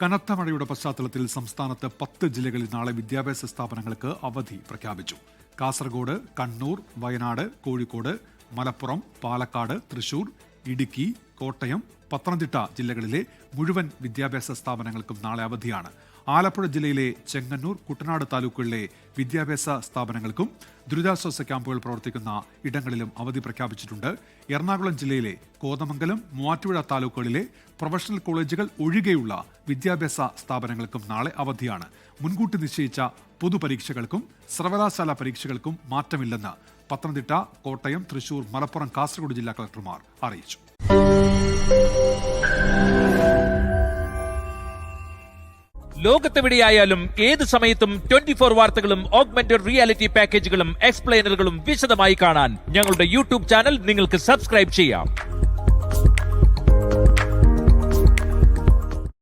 കനത്ത മഴയുടെ പശ്ചാത്തലത്തിൽ സംസ്ഥാനത്ത് 10 ജില്ലകളിൽ നാളെ വിദ്യാഭ്യാസ സ്ഥാപനങ്ങൾക്ക് അവധി പ്രഖ്യാപിച്ചു. കാസർഗോഡ്, കണ്ണൂർ, വയനാട്, കോഴിക്കോട്, മലപ്പുറം, പാലക്കാട്, തൃശൂർ, ഇടുക്കി, കോട്ടയം, പത്തനംതിട്ട ജില്ലകളിലെ മുഴുവൻ വിദ്യാഭ്യാസ സ്ഥാപനങ്ങൾക്കും നാളെ അവധിയാണ്. ആലപ്പുഴ ജില്ലയിലെ ചെങ്ങന്നൂർ, കുട്ടനാട് താലൂക്കുകളിലെ വിദ്യാഭ്യാസ സ്ഥാപനങ്ങൾക്കും ദുരിതാശ്വാസ ക്യാമ്പുകൾ പ്രവർത്തിക്കുന്ന ഇടങ്ങളിലും അവധി പ്രഖ്യാപിച്ചിട്ടുണ്ട്. എറണാകുളം ജില്ലയിലെ കോതമംഗലം, മൂവാറ്റുപുഴ താലൂക്കുകളിലെ പ്രൊഫഷണൽ കോളേജുകൾ ഒഴികെയുള്ള വിദ്യാഭ്യാസ സ്ഥാപനങ്ങൾക്കും നാളെ അവധിയാണ്. മുൻകൂട്ടി നിശ്ചയിച്ച പൊതുപരീക്ഷകൾക്കും സർവകലാശാല പരീക്ഷകൾക്കും മാറ്റമില്ലെന്ന് പത്തനംതിട്ട, കോട്ടയം, തൃശൂർ, മലപ്പുറം, കാസർഗോഡ് ജില്ലാ കളക്ടർമാർ അറിയിച്ചു. ലോകത്തെവിടെയായാലും ഏത് സമയത്തും 24 വാർത്തകളും ഓഗ്മെന്റഡ് റിയാലിറ്റി പാക്കേജുകളും എക്സ്പ്ലെയിനറുകളും വിശദമായി കാണാൻ ഞങ്ങളുടെ യൂട്യൂബ് ചാനൽ നിങ്ങൾക്ക് സബ്സ്ക്രൈബ് ചെയ്യാം.